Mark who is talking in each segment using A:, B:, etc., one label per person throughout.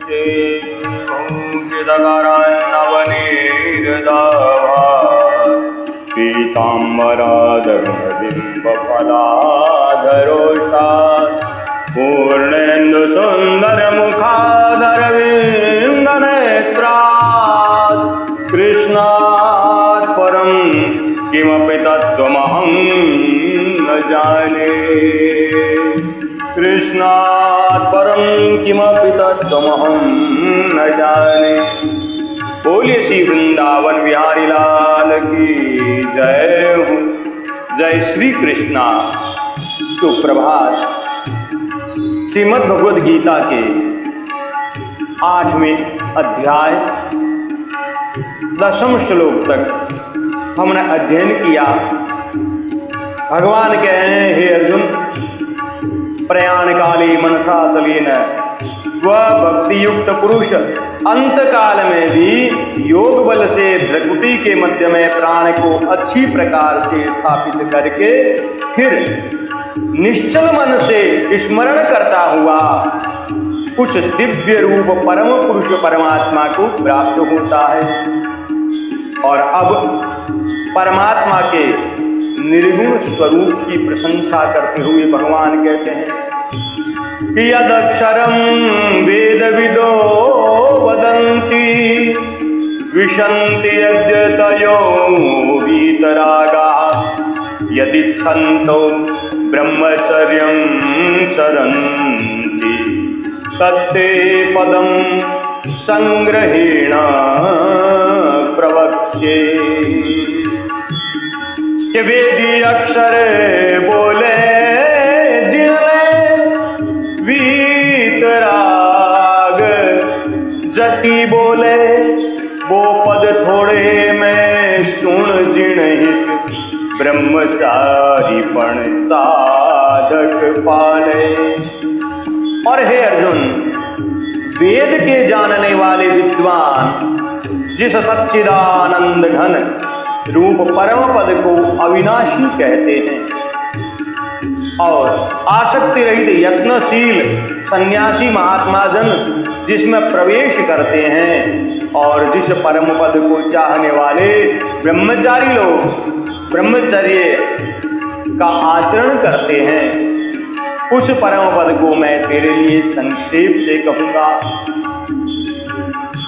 A: भूषितकरान्नवनीरदाभा पीताम्बराधरबिम्बफलाधरोषा पूर्णेन्दुसुन्दरमुखाधरविन्दनेत्रात् कृष्णात् परं किमपि तत्त्वमहं न जाने। कृष्णात् परं किमपि तत्त्वमहं न जाने। बोलिए श्री वृंदावन बिहारी लाल की जय हो। जय श्री कृष्णा। सुप्रभात। श्रीमद् भगवद गीता के 8वें अध्याय 10वें श्लोक तक हमने अध्ययन किया। भगवान कह रहे हैं, हे अर्जुन, प्रयाण काले मनसा चलेन, वह भक्ति युक्त पुरुष अंत काल में भी योग बल से भ्रकुटी के मध्य में प्राण को अच्छी प्रकार से स्थापित करके फिर निश्चल मन से स्मरण करता हुआ उस दिव्य रूप परम पुरुष परमात्मा को प्राप्त होता है। और अब परमात्मा के निर्गुण स्वरूप की प्रशंसा करते हुए भगवान कहते हैं कि यदक्षरं वेदविदो वदन्ति विशन्ति यद्यतयो वीतरागाः यदिच्छन्तो ब्रह्मचर्यं चरन्ति तत्ते पदं संग्रहेण प्रवक्ष्ये। कि वेदी अक्षर बोले वीतराग जति बोले, वो पद थोड़े में सुन जिणहित ब्रह्मचारी पण साधक पाले। और हे अर्जुन, वेद के जानने वाले विद्वान जिस सच्चिदानंद घन रूप परम पद को अविनाशी कहते हैं और आसक्ति रहित यत्नशील सन्यासी महात्मा जन जिसमें प्रवेश करते हैं और जिस परम पद को चाहने वाले ब्रह्मचारी लोग ब्रह्मचर्य का आचरण करते हैं, उस परम पद को मैं तेरे लिए संक्षेप से कहूंगा।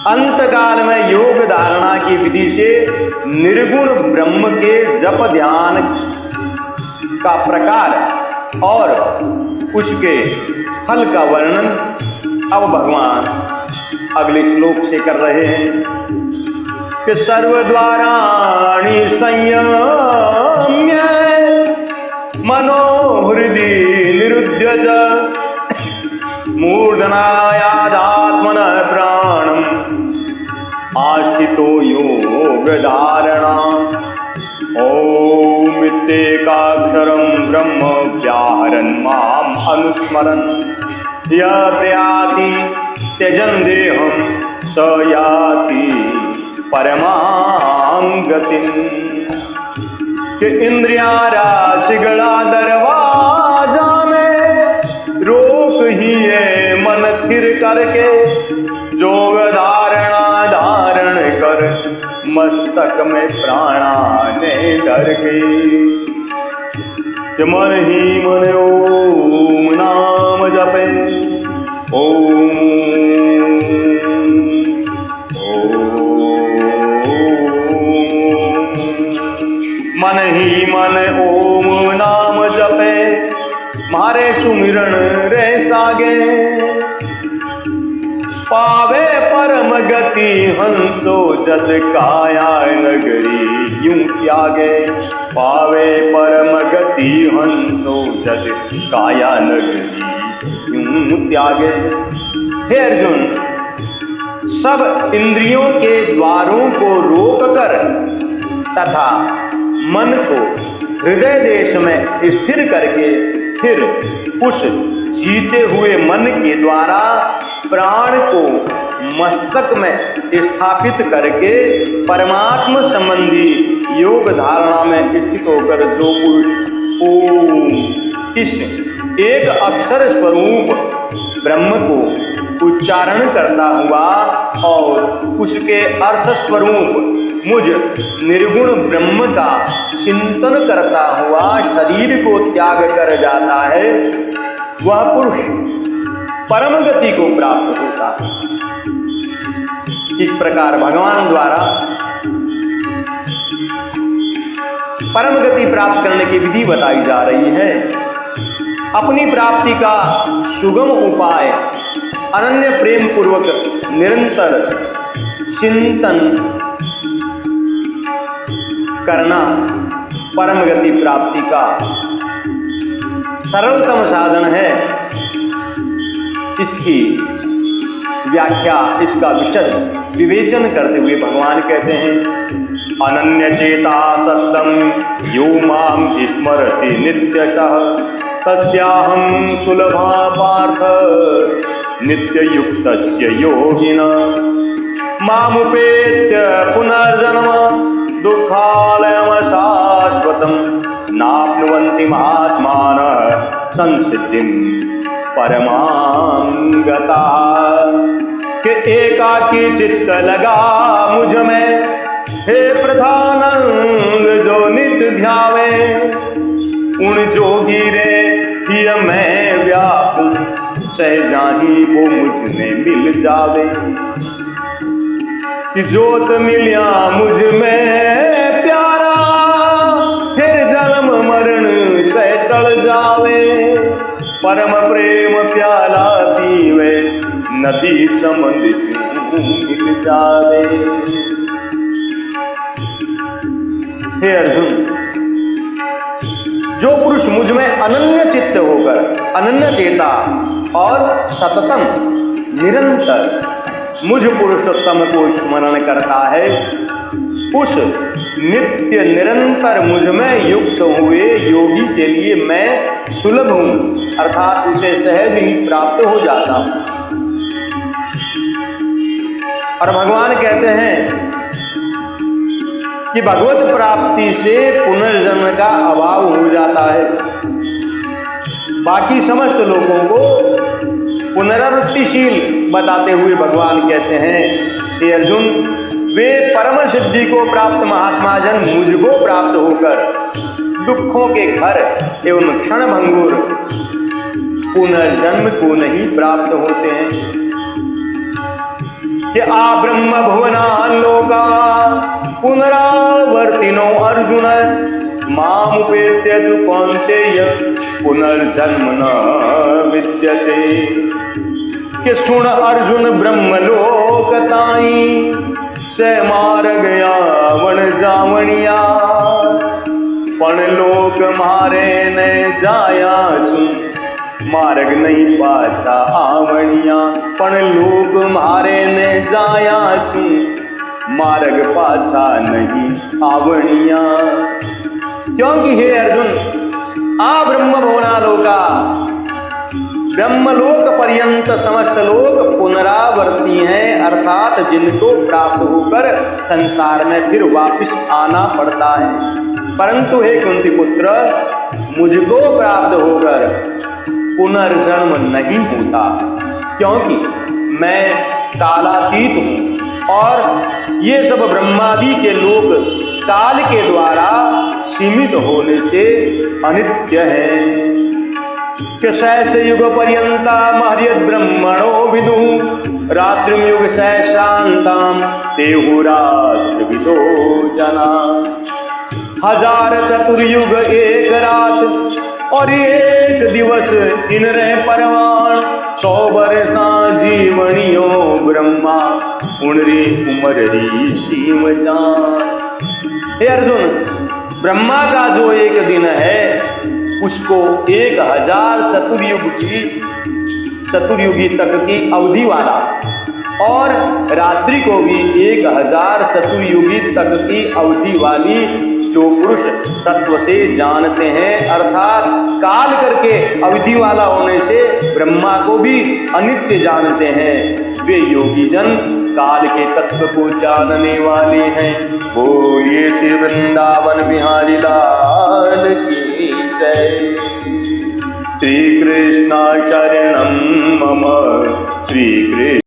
A: अंतकाल में योग धारणा की विधि से निर्गुण ब्रह्म के जप ध्यान का प्रकार और उसके फल का वर्णन अब भगवान अगले श्लोक से कर रहे हैं कि सर्वद्वाराणि संयम्य मनोहृदि निरुध्य च मूर्धनायादात्मनः प्राणम् आस्थितो योग धारणा। ओम इत्येकाक्षरं ब्रह्म व्याहरन् माम् अनुस्मरन् यः प्रयाति त्यजन् देहं स याति परमां गतिम्। कि इंद्रियां राशिगला दरवाजा में रोक ही है मन थिर करके, योग धारणा धारण कर मस्तक में प्राणाने धर के। कि मन ही मन ओम नाम जपे, ओम मन ही मन ओम नाम जपे, मारे सुमिरन रे सागे। पावे परम गति हंसो जद काया नगरी यूं त्यागे। पावे परम गति हंसो जद काया नगरी यूं त्यागे। हे अर्जुन, सब इंद्रियों के द्वारों को रोककर तथा मन को हृदय देश में स्थिर करके फिर उस जीते हुए मन के द्वारा प्राण को मस्तक में स्थापित करके परमात्मा संबंधी योग धारणा में स्थित होकर जो पुरुष ओम इस एक अक्षर स्वरूप ब्रह्म को उच्चारण करता हुआ और उसके अर्थ स्वरूप मुझ निर्गुण ब्रह्म का चिंतन करता हुआ शरीर को त्याग कर जाता है, वह पुरुष परम गति को प्राप्त होता है। इस प्रकार भगवान द्वारा परम गति प्राप्त करने की विधि बताई जा रही है। अपनी प्राप्ति का सुगम उपाय अनन्य प्रेम पूर्वक निरंतर चिंतन करना परम गति प्राप्ति का सरलतम साधन है। इसकी व्याख्या, इसका विशद विवेचन करते हुए भगवान कहते हैं, अनन्य चेता सत्तम यो माम स्मरति नित्यशः तस्याहं सुलभा पार्थ नित्ययुक्तस्य योगिनः मामुपेत्य पुनर्जन्म दुःखालयम् शाश्वतं नाप्नुवन्ति महात्मानः संसिद्धिं परमां गताः। कि एकाकी चित्त लगा मुझ में, हे प्रधानंद जो नित ध्यावे, उन जोगी रे हिय मैं व्याकुल, सहजाही वो मुझ में मिल जावे। कि जोत मिलिया मुझ में प्यारा, फिर जन्म मरण से टल जावे। परम प्रेम प्याला पीवे, नदी समुद्र मिल जावे। हे अर्जुन, जो पुरुष मुझ में अनन्य चित्त होकर, अनन्य चेता और सततम निरंतर मुझ पुरुषोत्तम को स्मरण करता है, उस नित्य निरंतर मुझ में युक्त हुए योगी के लिए मैं सुलभ हूं, अर्थात उसे सहज ही प्राप्त हो जाता हूं। और भगवान कहते हैं कि भगवत प्राप्ति से पुनर्जन्म का अभाव हो जाता है। बाकी समस्त लोगों को पुनरावृत्तिशील बताते हुए भगवान कहते हैं, हे अर्जुन, वे परम सिद्धि को प्राप्त महात्मा जन मुझको प्राप्त होकर दुखों के घर एवं क्षण भंगुर पुनर्जन्म को नहीं प्राप्त होते हैं। कि आ ब्रह्म भुवना लोका पुनरावर्तिनो अर्जुन मामुपेत्य तु कौन्तेय पुनर्जन्म न विद्यते। कि सुन अर्जुन ब्रह्मलोक ताई से मार गया वन जावणिया, पण लोक मारे न जाया सुन मार्ग नहीं पाछा आवणिया। पण लोक मारे न जाया सुन मार्ग पाछा नहीं आवणिया। क्योंकि हे अर्जुन, आ ब्रह्म भुवना लोका, ब्रह्मलोक पर्यंत समस्त लोग पुनरावर्ती हैं, अर्थात जिनको प्राप्त होकर संसार में फिर वापस आना पड़ता है। परंतु हे कुंती पुत्र, मुझको प्राप्त होकर पुनर्जन्म नहीं होता, क्योंकि मैं कालातीत हूं और ये सब ब्रह्मादि के लोग काल के द्वारा सीमित होने से अनित्य हैं। कि सहस युग पर्यंता महर्यद ब्रह्मणो विदु रात्रिम युग सहशांताम तेहु रात्र विदो जना। 1000 चतुर्युग एक रात और एक दिवस इन रहे परवान। 100 बरसा जीवनियो ब्रह्मा उनरी उमर री सीम जान। हे अर्जुन, ब्रह्मा का जो एक दिन है उसको 1000 चतुर्युगी तक की अवधि वाला, और रात्रि को भी 1000 चतुर्युगी तक की अवधि वाली जो पुरुष तत्व से जानते हैं, अर्थात काल करके अवधि वाला होने से ब्रह्मा को भी अनित्य जानते हैं, वे योगी जन काल के तत्व को जानने वाले हैं। बोलिए श्री वृंदावन बिहारी लाल की जय। श्री कृष्ण शरणं मम, श्री कृष्ण